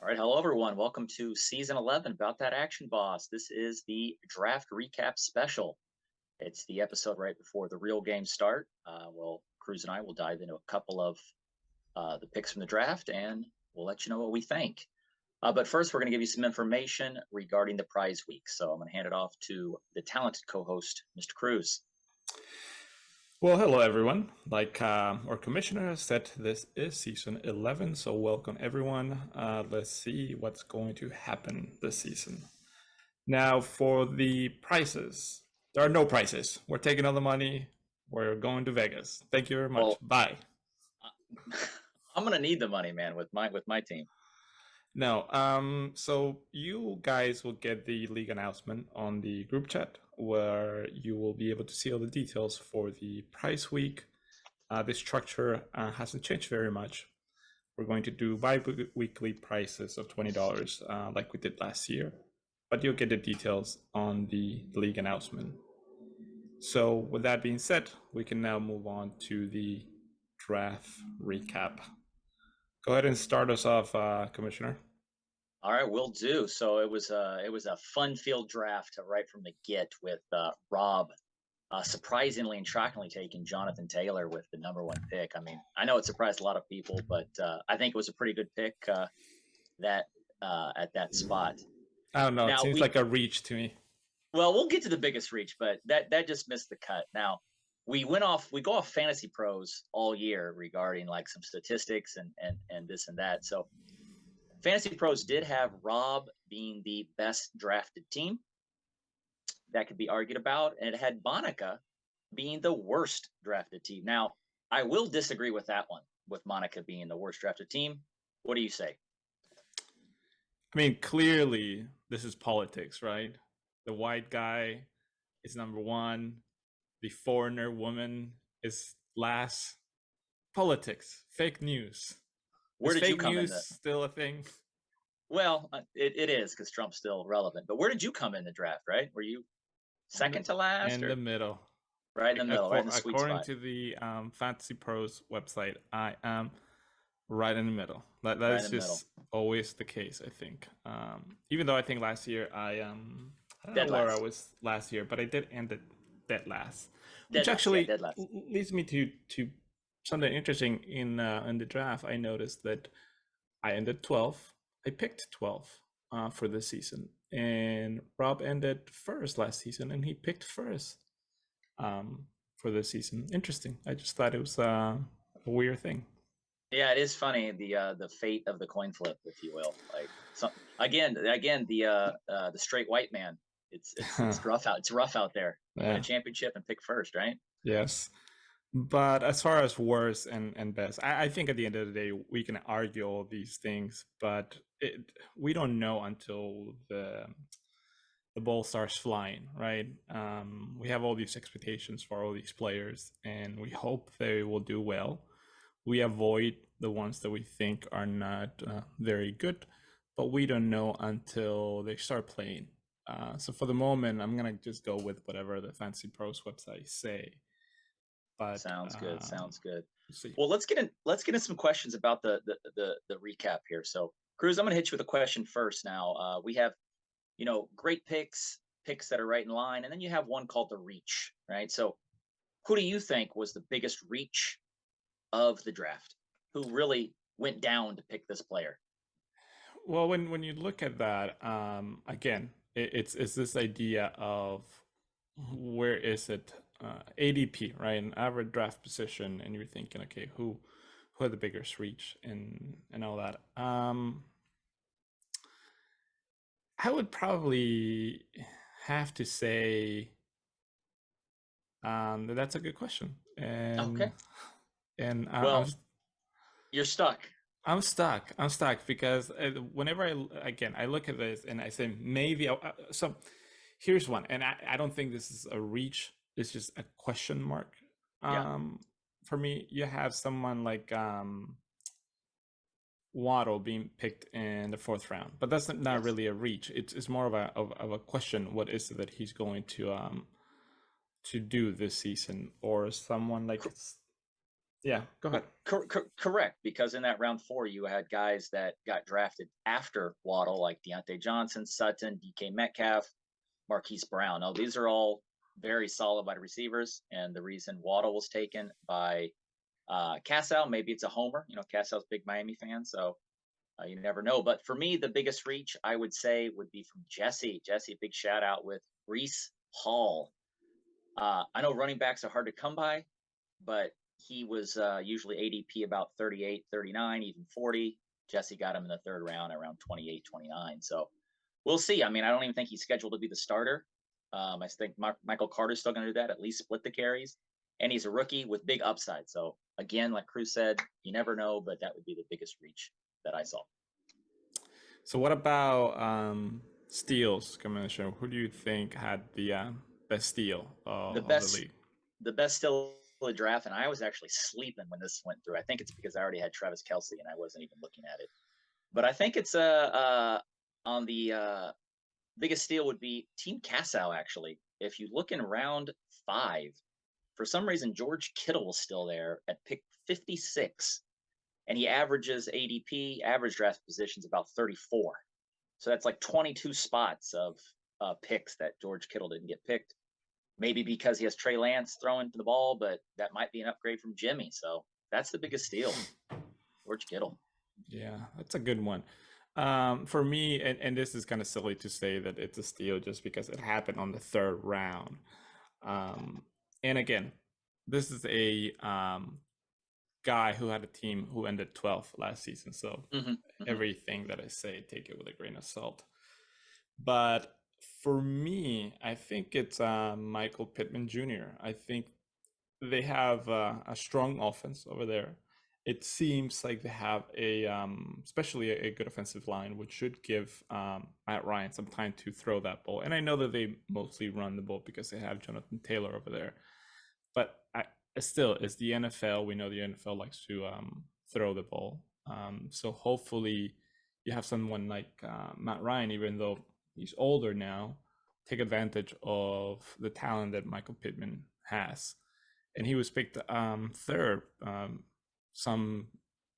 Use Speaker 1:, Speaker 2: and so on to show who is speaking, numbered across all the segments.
Speaker 1: All right, hello everyone. Welcome to season 11 About That Action Boss. This is the draft recap special. It's the episode right before the real games start. Cruz and I will dive into a couple of the picks from the draft and we'll let you know what we think. But first, we're going to give you some information regarding the prize week. So I'm going to hand it off to the talented co host, Mr. Cruz.
Speaker 2: Well, hello everyone. Like our commissioner has said, this is season 11, so welcome everyone. Let's see what's going to happen this season. Now, for the prizes, there are no prizes. We're taking all the money. We're going to Vegas. Thank you very much.
Speaker 1: Well,
Speaker 2: Bye.
Speaker 1: I'm going to need the money, man, with my team.
Speaker 2: No, so you guys will get the league announcement on the group chat where you will be able to see all the details for the prize week. The structure hasn't changed very much. We're going to do bi-weekly prices of $20 like we did last year, but you'll get the details on the league announcement. So with that being said, we can now move on to the draft recap. Go ahead and start us off, Commissioner.
Speaker 1: All right, will do. So it was a fun-filled draft right from the get with Rob surprisingly and shockingly taking Jonathan Taylor with the number 1 pick. I mean, I know it surprised a lot of people, but I think it was a pretty good pick at that spot.
Speaker 2: I don't know. It seems like a reach to me.
Speaker 1: Well, we'll get to the biggest reach, but that just missed the cut. Now we go off Fantasy Pros all year regarding like some statistics and this and that. So Fantasy Pros did have Rob being the best drafted team. That could be argued about, and it had Monica being the worst drafted team. Now, I will disagree with that one, with Monica being the worst drafted team. What do you say?
Speaker 2: I mean, clearly, this is politics, right? The white guy is number 1. The foreigner woman is last. Politics, fake news.
Speaker 1: Where
Speaker 2: is
Speaker 1: did
Speaker 2: fake
Speaker 1: you come
Speaker 2: news
Speaker 1: in?
Speaker 2: Still a thing?
Speaker 1: Well, it is because Trump's still relevant. But where did you come in the draft? Right? Were you second to last?
Speaker 2: In the middle.
Speaker 1: Right in the middle, right in the sweet spot.
Speaker 2: According to the Fantasy Pros website, I am right in the middle. That
Speaker 1: right
Speaker 2: is just always the case, I think. Even though I think last year I don't know where I was last year, but I did end it dead last. Which actually leads me to something interesting in the draft. I noticed that I ended 12th. I picked 12 for this season, and Rob ended first last season, and he picked first for this season. Interesting. I just thought it was a weird thing.
Speaker 1: Yeah, it is funny, the fate of the coin flip, if you will. Like, so again, the straight white man. It's rough out. It's rough out there. You win a championship and pick first, right?
Speaker 2: Yes. But as far as worst and best, I think at the end of the day, we can argue all these things, but we don't know until the ball starts flying, right? We have all these expectations for all these players, and we hope they will do well. We avoid the ones that we think are not very good, but we don't know until they start playing. So for the moment, I'm gonna just go with whatever the Fantasy Pros website say. But
Speaker 1: sounds good. Well, let's get into some questions about the recap here. So, Cruz, I'm going to hit you with a question first. Now, we have, great picks that are right in line, and then you have one called the reach, right? So, who do you think was the biggest reach of the draft? Who really went down to pick this player?
Speaker 2: Well, when you look at that, again, it's this idea of where is it? ADP, right? An average draft position, and you're thinking, okay, who had the biggest reach and all that. I would probably have to say that's a good question. And
Speaker 1: okay.
Speaker 2: And
Speaker 1: you're stuck.
Speaker 2: I'm stuck because whenever I look at this and I say maybe so. Here's one, and I don't think this is a reach. It's just a question mark. For me, you have someone like Waddle being picked in the 4th round, but that's not really a reach. It's more of a question. What is it that he's going to do this season? Or someone like Yeah, go ahead.
Speaker 1: Correct, because in that round four, you had guys that got drafted after Waddle, like Deontay Johnson, Sutton, DK Metcalf, Marquise Brown. Now, these are all very solid wide receivers, and the reason Waddle was taken by Cassow, maybe it's a homer. You know, Cassow's a big Miami fan, so you never know. But for me, the biggest reach I would say would be from Jesse. Jesse, big shout out with Breece Hall. I know running backs are hard to come by, but he was usually ADP about 38, 39, even 40. Jesse got him in the third round around 28, 29. So we'll see. I mean, I don't even think he's scheduled to be the starter. I think Michael Carter's still going to do that, at least split the carries. And he's a rookie with big upside. So again, like Cruz said, you never know, but that would be the biggest reach that I saw.
Speaker 2: So what about steals, Commissioner? Who do you think had the best steal of the league?
Speaker 1: The best steal of the draft, and I was actually sleeping when this went through. I think it's because I already had Travis Kelce and I wasn't even looking at it. But I think it's on the biggest steal would be Team Cassow, actually. If you look in round 5, for some reason, George Kittle was still there at pick 56, and he averages ADP, average draft positions, about 34. So that's like 22 spots of picks that George Kittle didn't get picked. Maybe because he has Trey Lance throwing to the ball, but that might be an upgrade from Jimmy. So that's the biggest steal, George Kittle.
Speaker 2: Yeah, that's a good one. For me, and this is kind of silly to say that it's a steal just because it happened on the third round. And again, this is a guy who had a team who ended 12th last season. So everything that I say, take it with a grain of salt. But for me, I think it's Michael Pittman Jr. I think they have a strong offense over there. It seems like they have especially a good offensive line, which should give Matt Ryan some time to throw that ball. And I know that they mostly run the ball because they have Jonathan Taylor over there. But still, it's the NFL. We know the NFL likes to throw the ball. So hopefully you have someone like Matt Ryan, even though he's older now, take advantage of the talent that Michael Pittman has. And he was picked third. Some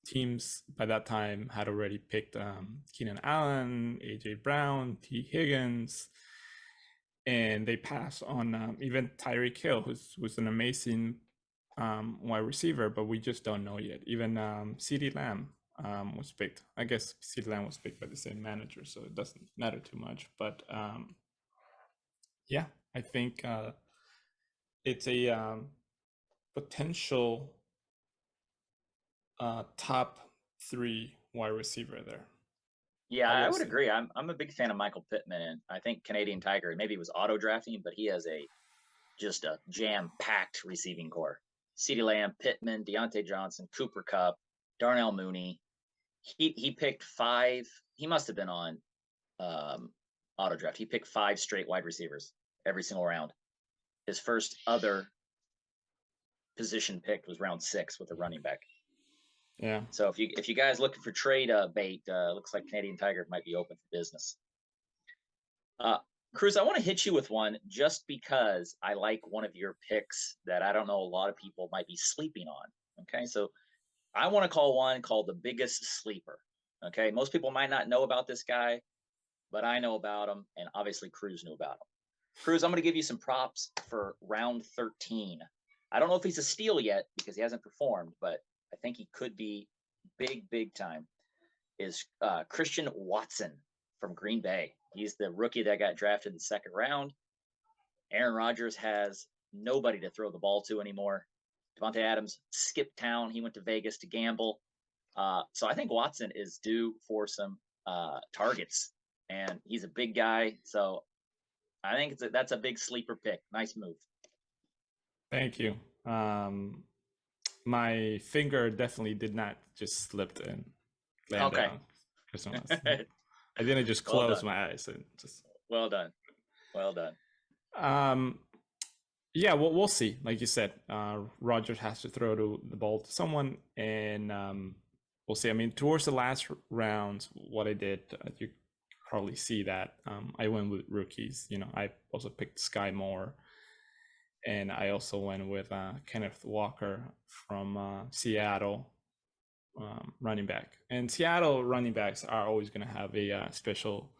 Speaker 2: teams by that time had already picked Keenan Allen, AJ Brown, T. Higgins, and they passed on even Tyreek Hill, who's an amazing wide receiver, but we just don't know yet. Even CeeDee Lamb was picked. I guess CeeDee Lamb was picked by the same manager, so it doesn't matter too much. But yeah, I think it's a potential top 3 wide receiver there.
Speaker 1: Yeah, I would agree. I'm a big fan of Michael Pittman, and I think Canadian Tiger, maybe he was auto drafting, but he has just a jam-packed receiving core. CeeDee Lamb, Pittman, Deontay Johnson, Cooper Kupp, Darnell Mooney. He picked 5. He must have been on auto draft. He picked 5 straight wide receivers every single round. His first other position picked was round 6 with a running back.
Speaker 2: Yeah.
Speaker 1: So if you guys looking for trade bait, looks like Canadian Tiger might be open for business. Cruz, I want to hit you with one just because I like one of your picks that I don't know a lot of people might be sleeping on. Okay, so I want to call one called the biggest sleeper. Okay, most people might not know about this guy, but I know about him, and obviously Cruz knew about him. Cruz, I'm going to give you some props for round 13. I don't know if he's a steal yet because he hasn't performed, but I think he could be big time, is Christian Watson from Green Bay. He's the rookie that got drafted in the second round. Aaron Rodgers has nobody to throw the ball to anymore. Davante Adams skipped town. He went to Vegas to gamble. So I think Watson is due for some targets, and he's a big guy. So I think that's a big sleeper pick. Nice move.
Speaker 2: Thank you. My finger definitely did not just slip and land on Christian Watson. I didn't just close my eyes and just.
Speaker 1: Well done.
Speaker 2: Yeah, we'll see. Like you said, Rodgers has to throw the ball to someone, and we'll see. I mean, towards the last round, what I did, you probably see that I went with rookies. You know, I also picked Sky Moore, And I also went with Kenneth Walker from Seattle, running back. And Seattle running backs are always going to have a special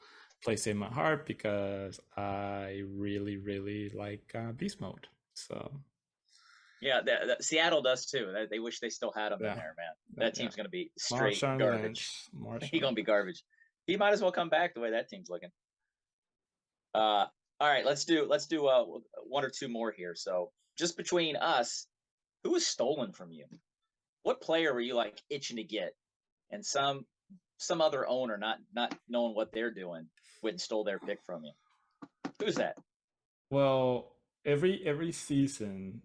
Speaker 2: place in my heart because I really, really like beast mode. So
Speaker 1: yeah, Seattle does too. They wish they still had him in there, man. That team's going to be straight garbage. He's going to be garbage. He might as well come back the way that team's looking. All right, let's do one or two more here. So just between us, who was stolen from you? What player were you like itching to get, and some other owner not knowing what they're doing went and stole their pick from you? Who's that?
Speaker 2: Well, every season,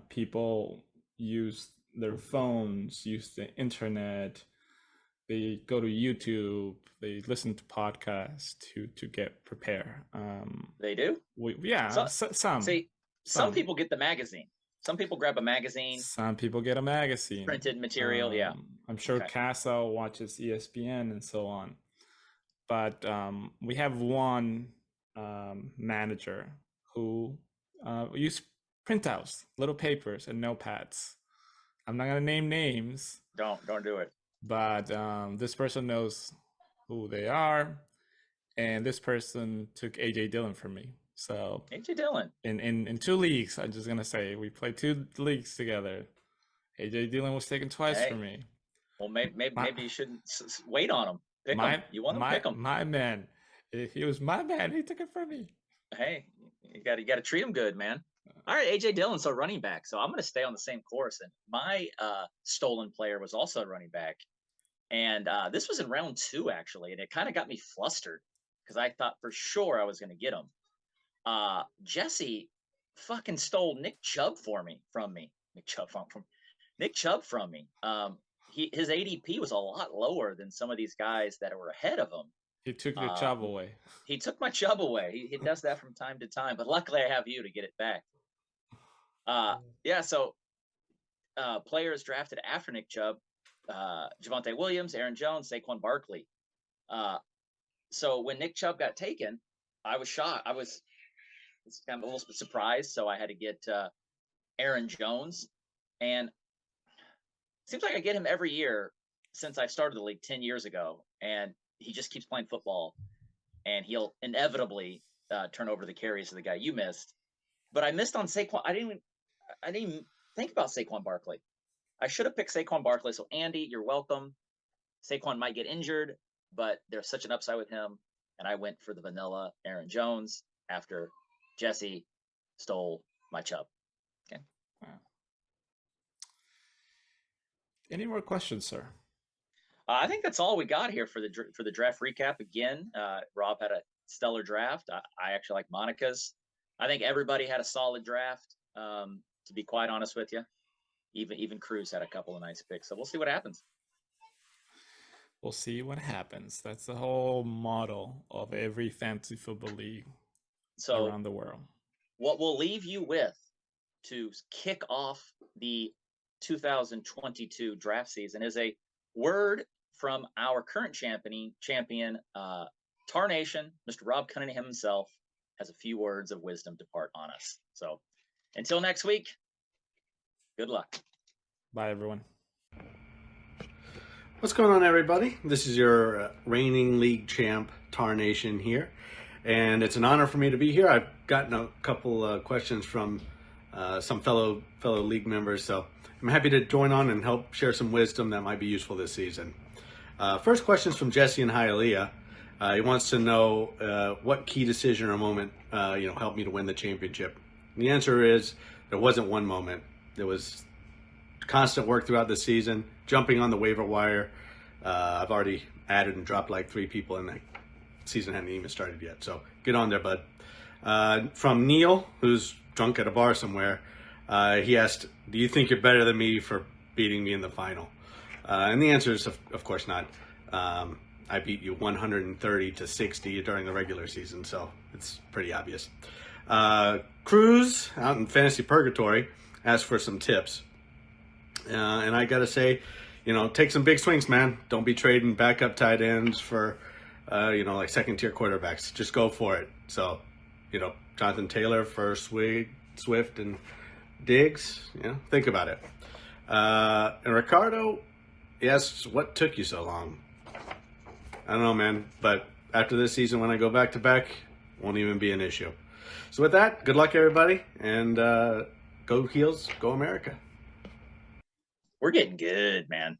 Speaker 2: people use their phones, use the internet, they go to YouTube, they listen to podcasts to get prepared.
Speaker 1: They do? Some people get the magazine. Some people grab a magazine.
Speaker 2: Some people get a magazine.
Speaker 1: Printed material, yeah.
Speaker 2: I'm sure Casa watches ESPN and so on. But we have one manager who use printouts, little papers and notepads. I'm not gonna name names.
Speaker 1: Don't do it.
Speaker 2: But this person knows who they are, and this person took AJ Dillon from me. So
Speaker 1: AJ Dillon
Speaker 2: in 2 leagues, I'm just gonna say we played 2 leagues together. AJ Dillon was taken twice from me.
Speaker 1: Well, maybe you shouldn't wait on him. Pick him. You want to pick him.
Speaker 2: My man. If he was my man, he took it from me.
Speaker 1: Hey, you got to treat him good, man. All right, AJ Dillon, so running back. So I'm going to stay on the same course. And my stolen player was also a running back. And this was in round 2, actually. And it kind of got me flustered because I thought for sure I was going to get him. Jesse fucking stole Nick Chubb from me. His ADP was a lot lower than some of these guys that were ahead of him.
Speaker 2: He took your Chubb away.
Speaker 1: He took my Chubb away. He does that from time to time, but luckily I have you to get it back. So players drafted after Nick Chubb, Javonte Williams, Aaron Jones, Saquon Barkley. So when Nick Chubb got taken, I was shocked. I was kind of a little surprised, so I had to get Aaron Jones. And it seems like I get him every year since I started the league 10 years ago, and he just keeps playing football, and he'll inevitably turn over the carries to the guy you missed. But I missed on Saquon. I didn't even think about Saquon Barkley. I should have picked Saquon Barkley. So Andy, you're welcome. Saquon might get injured, but there's such an upside with him. And I went for the vanilla Aaron Jones after Jesse stole my Chubb. Okay.
Speaker 2: Wow. Any more questions, sir?
Speaker 1: I think that's all we got here for the draft recap. Again, Rob had a stellar draft. I actually like Monica's. I think everybody had a solid draft. To be quite honest with you, even Cruz had a couple of nice picks. So we'll see what happens.
Speaker 2: We'll see what happens. That's the whole model of every fantasy football league around the world.
Speaker 1: What we'll leave you with to kick off the 2022 draft season is a word from our current champion, Tar Nation. Mr. Rob Cunningham himself has a few words of wisdom to part on us. So until next week, good luck.
Speaker 2: Bye, everyone.
Speaker 3: What's going on, everybody? This is your reigning league champ, Tar Nation here. And it's an honor for me to be here. I've gotten a couple questions from some fellow league members, so I'm happy to join on and help share some wisdom that might be useful this season. First question is from Jesse in Hialeah. He wants to know what key decision or moment helped me to win the championship. And the answer is there wasn't one moment. There was constant work throughout the season, jumping on the waiver wire. I've already added and dropped like 3 people, and the season hadn't even started yet. So get on there, bud. From Neil, who's drunk at a bar somewhere, he asked, do you think you're better than me for beating me in the final? And the answer is, of course not. I beat you 130-60 during the regular season, so it's pretty obvious. Cruz, out in Fantasy Purgatory, asked for some tips. And I got to say, take some big swings, man. Don't be trading backup tight ends for, like second-tier quarterbacks. Just go for it. So, Jonathan Taylor, first swing, Swift and Diggs. Think about it. And Ricardo, yes, what took you so long? I don't know, man. But after this season, when I go back to back, won't even be an issue. So with that, good luck, everybody, and go Heels, go America.
Speaker 1: We're getting good, man.